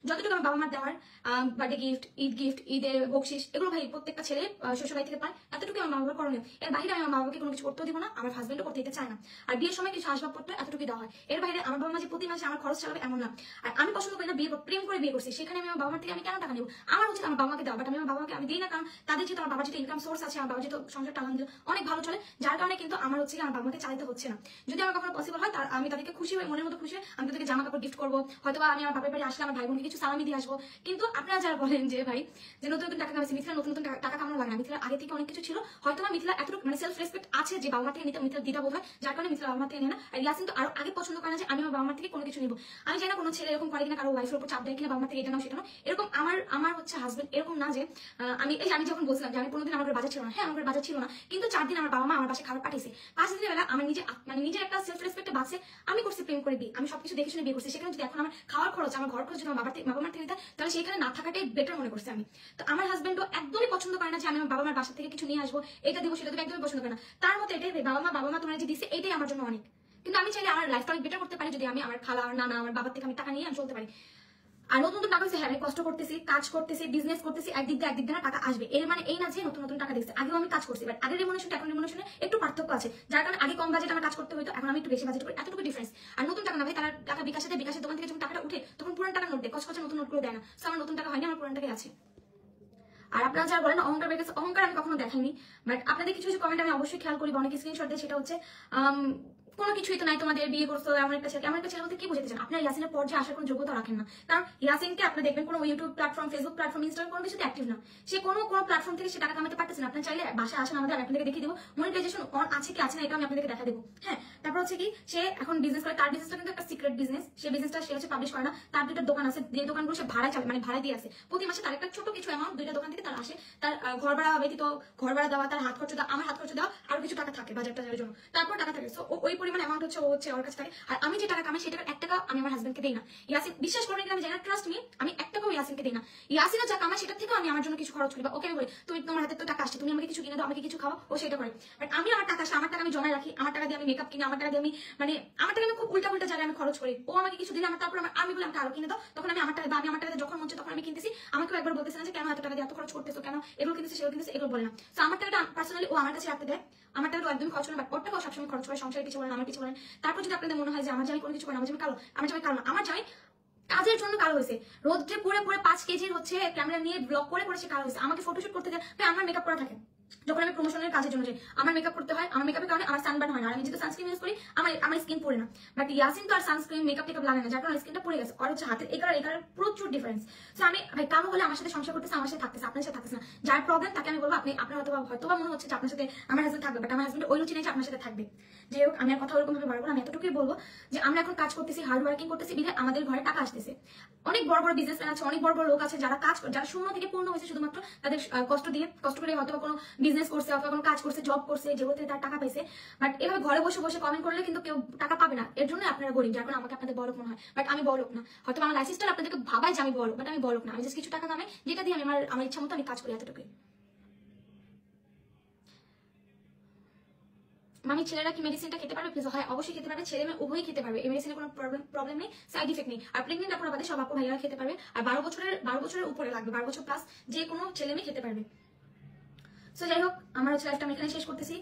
যতটুকু আমার বাবা মার দেওয়ার বার্থডে গিফট, ঈদের বকশিস, এগুলো ভাই প্রত্যেকটা ছেলে শ্বশুরবাড়ি থেকে পায়, এতটুকু আমার মা বাবার করণীয়। এর বাইরে আমি আমার বাবাকে কোনো কিছু করতেও দিব না, আমার হাজবেন্ডও করতে দিতে চায় না। আর বিয়ের সময় কিছু আসবাবপত্র এতটুকু দেওয়া হয়, এর বাইরে আমার বাবা মা যে প্রতি মাসে আমার খরচ চালাবে এমন না। আর আমি পছন্দ করি না বিয়ে, প্রেম করে বিয়ে করছি, সেখানে আমি আমার বাবা মার থেকে আমি কেন টাকা নেবো? আমার উচিত আমার বাবা মাকে দেওয়া, বাট আমি আমার বাবা মাকে আমি দিই না, কারণ তাদের যেহেতু আমার বাবার যেহেতু ইনকাম সোর্স আছে, আমার বাবা যেহেতু সংসারটা আলহামদুলিল্লাহ অনেক ভালো চলে, যার কারণে কিন্তু আমার হচ্ছে আমার বাবা মাকে চালাতে হচ্ছে না। যদি আমার কখনো পসিবল হয়, তার আমি তাদেরকে খুশি হয়ে, মনের মতো খুশি হয়ে আমি তাদেরকে জামা কাপড় গিফট করবো, হয়তো আমি আমার বাবার বাড়ি আসলে আমার ভাই বোনকে কিছু সালামি দিয়ে আসবো। কিন্তু আপনারা যারা বলেন যে ভাই যে নতুন নতুন টাকা কামাইছে, মিথিলা নতুন নতুন টাকা কামানো লাগে না, মিথিলার আগে থেকে অনেক কিছু ছিল, হয়তো মিথিলা এতটুকু মানে সেলফ রেসপেক্ট আছে যে বাবা মা থেকে নিতে মিথিলার দিদা বোধ হয়, যার কারণে মিথিলা বাবা মা থেকে নেয় না। আর ইয়াসিন তো আরো আগে পছন্দ করে না যে আমি আমার বাবা মা থেকে কোনো কিছু নিবো। আমি জানি না কোনো ছেলে এরকম করে কিনা, কারো ওয়াইফের উপর চাপ দেয় কিনা বাবা মা থেকে এটা নাও সেটা নাও, এরকম আমার হচ্ছে হাজবেন্ড এরকম না যে আমি যখন বলছিলাম যে আমি কোনোদিন আমার বাজার ছিল না, হ্যাঁ আমার বাজার ছিল না, কিন্তু 4 দিন আমার বাবা মা আমার বাসায় খাবার পাঠিয়েছে। 5 দিনের বেলা আমার নিজের একটা সেলফ রেসপেক্টে বাঁচে আমি করছি প্রেম করে বিয়ে, আমি সবকিছু দেখে শুনে বিয়ে করছি। সেখানে যদি এখন আমার খাওয়ার খরচ, আমার ঘর খরচ যদি আমার বাবা মার থেকে নিতে, তাহলে সেখানে না থাকাটাই বেটার মনে করছি আমি। তো আমার হাজবেন্ডও একদমই পছন্দ করে না যে আমি আমার বাবা মার বাসা থেকে কিছু নিয়ে আসবো, এটা দিব সেটা দিব, একদমই পছন্দ করে না। তার মতো এটাই বাবা মা তোমার যে দিচ্ছে এটাই আমার জন্য অনেক। কিন্তু আমি চাইলে আমার লাইফটা অনেক বেটার করতে পারি যদি আমি আমার খালা, আমার নানা, আমার বাবার থেকে আমি টাকা নিয়ে আমি চলতে পারি। আর নতুন নতুন টাকা হচ্ছে, হ্যাঁ আমি কষ্ট করতেছি, কাজ করতেছি, বিজনেস করতেছি, একদিক দিয়ে টাকা আসবে, এর মানে এই না যে নতুন নতুন টাকা দিচ্ছে। আগেও আমি কাজ করছি, বাট আগের রেমুনেশন এখন রেমুনেশনে একটু পার্থক্য আছে, যার কারণে আগে কম বাজেট আমার কাজ করতে হতো, এখন আমি একটু বেশি বাজেট করি, এতটুকু ডিফারেন্স। আর নতুন টাকা না ভাই, তারা টাকা বিকাশের দোকান থেকে যখন টাকাটা উঠে তখন পুরান টাকা নোট দেয়, কষ্ট নতুন নোট করে দেয় না। সো আমার নতুন টাকা হয়নি, আমার পুরান টাকাই আছে। আর আপনারা যারা বলেন অহংকার বেড়ে গেছে, অহংকার আমি কখনো দেখাইনি, বাট আপনাদের কিছু কিছু কমেন্ট আমি অবশ্যই খেয়াল করি, অনেক স্ক্রিনশট দেয়, সেটা হচ্ছে কোনো কিছুই তো নাই তোমাদের, বিয়ে করছো এমন একটা ছেলে বলতে কি বুঝাতে চান? আপনার ইয়াসিনের পর্যায়ে আসার কোনো যোগ্যতা রাখেন না, কারণ ইয়াসিনকে আপনি দেখবেন কোনো YouTube platform, Facebook platform, Instagram কোনো কিছুতে অ্যাক্টিভ না, সে কোনো প্ল্যাটফর্ম থেকে সে টাকা কামাতে পারতেছে না। আপনার চাইলে বাসায় আসেন আমাদের, আমি আপনাদেরকে দেখিয়ে দেবো মনিটাইজেশন অন আছে কি আছে না, এটা আমি আপনাদেরকে দেখা দেবো। হ্যাঁ, তারপর হচ্ছে কি সে এখন বিজনেস করে, তার বিজনেসটা কিন্তু একটা সিক্রেট বিজনেস, সে বিজনেসটা সে হচ্ছে পাবলিশ করে না, তার 2টা দোকান আছে, যে দোকানগুলো সে ভাড়ায় চালায়, মানে ভাড়া দিয়ে আছে, প্রতি মাসে তার একটা ছোট কিছু অ্যামাউন্ট 2টা দোকান থেকে তার আসে, তার ঘর ভাড়া ব্যতীত, ঘর ভাড়া দেওয়া, তার হাত খরচ দেওয়া, আমার হাত খরচ দেওয়া, আরো কিছু টাকা থাকে বাজার টাজারের জন্য, তারপর টাকা থাকে। সো ওই পরিমাণ অ্যামাউন্ট হচ্ছে ওর কাছে থাকে। আর আমি যে টাকা কামাই সেই টাকা 1 টাকা আমি আমার হাজবেন্ডকে দেই না। ইয়াসিন বিশ্বাস করেন কিনা আমি জানি না, ট্রাস্ট মি, আমি 1 টাকাও ইয়াসিনকে দেই না। ইয়াসিনের যা কামাই সেটা থেকে আমি আমার জন্য কিছু খরচ করি, বা ওকে আমি বলি তুমি তোমার হাতে তো টাকা আসছে, তুমি আমাকে কিছু কিনে দাও, আমাকে কিছু খাওয়া, ও সেটা করে। বাট আমি আমার টাকা আসে, আমার টাকা আমি জমায় রাখি, আমার টাকা দিয়ে আমি মেকআপ কিনি, আমার টাকা দিয়ে আমি মানে আমার টাকা আমি খুব উল্টা জায়গায় আমি খরচ করি। ও আমাকে কিছু দিলে তারপর আমি বলি আমাকে আরো কিনে দাও, তখন আমি আমার টাকা, বা আমি আমার টাকা যখন মন চায় তখন আমি কিনতেছি। আমাকেও একবার বলতেছে না যে কেন এত টাকা দিয়ে এত খরচ করতেছো, কেন এগুলো কিনতেছে সেগুলো কিনতেছে, এগুলো বলে না। তো আমার টাকাটা পার্সোনালি ও আমার কাছে রাখতে দেয়, আমার টাকা একদম খরচ করে, বাট ওর টাকাও সবসময় খরচ করে, সংসারের কিছু বলেন, আমার কিছু বলেন। তারপর যদি আপনাদের মনে হয় যে আমার জামাই কোনো কিছু করে, আমার জামাই কালো, আমার জামাই কালো না, আমার জামাই কাজের জন্য কালো হয়েছে, রোদ্রে পুরে 5 কেজির হচ্ছে ক্যামেরা নিয়ে ব্লগ করে সে কালো হয়েছে। আমাকে ফটোশুট করতে দেয়, আমার মেকআপ করা থাকে, যখন আমি প্রমোশনের কাজের জন্য যাই আমার মেকআপ করতে হয়, আমার মেকআপের কারণে আমার সানবার্ন হয় না, আমি যেহেতু সানস্ক্রিন ইউজ করি আমার স্কিন পড়ে না। বাট ইয়াসিন তো আর সানস্ক্রিন মেকআপ লাগে না, যার কারণে স্কিনটা পড়ে গেছে, আর হচ্ছে হাতের এগার প্রচুর ডিফারেন্স। তো আমি ভাই কালো বলে আমার সাথে সংসার করতেছে, আমার সাথে থাকতেছে, আপনার সাথে থাকতেছে না, যার প্রবলেম তাকে আমি বলবো আপনার হয়তো মনে হচ্ছে যে আপনার সাথে আমার হাজবেন্ড থাকবে, বাট আমার হাজবেন্ড ওই রুচি নেই যে আপনার সাথে থাকবে। যাই হোক, আমি আর কথা ওরকম ভাবে বাড়বো না, আমি এতটুকুই বলবো যে আমরা এখন কাজ করতেছি, হার্ড ওয়ার্কিং করতেছি, বিধায় আমাদের ঘরে টাকা আসতেছে। অনেক বড় বড় বিজনেসম্যান আছে, অনেক বড় বড় লোক আছে যারা যারা শূন্য থেকে পূর্ণ হয়েছে শুধুমাত্র তাদের কষ্ট করে হয়তো কোনো বিজনেস করছে অথবা কোনো কাজ করছে, জব করছে, যেগুলো থেকে তার টাকা পাইছে। বাট এভাবে ঘরে বসে বসে কমেন্ট করলে কিন্তু কেউ টাকা পাবে না, এর জন্য আপনারা গরিব, যার কারণে আমাকে আপনাদের বড়লোক মনে হয়। বাট আমি বড়লোক না, হয়তো আমার লাইফস্টাইল আপনাদেরকে ভাবাই যে আমি বড়লোক, বাট আমি বড়লোক না, আমি জাস্ট কিছু টাকা কামাই, যেটা দিয়ে আমি আমার ইচ্ছা মতো আমি কাজ করি, এতটুকুই। মামি ছেলেরা কি মেডিসিনটা খেতে পারবে প্লিজ? হ্যাঁ অবশ্যই খেতে পারবে, ছেলে মেয়ে উভয়ই খেতে পারবে, এই মেডিসিনের কোনো প্রবলেম নেই, সাইড ইফেক্ট নেই। আর প্রেগনেন্ট আপনারা বাদে সব আপু ভাইয়ারা খেতে পারবে, আর 12 বছরের উপরে লাগবে, 12 বছর প্লাস যে কোনো ছেলে মেয়ে খেতে পারবে। সো যাই হোক, আমার হচ্ছে লাইফটা আমি এখানে শেষ করতেছি।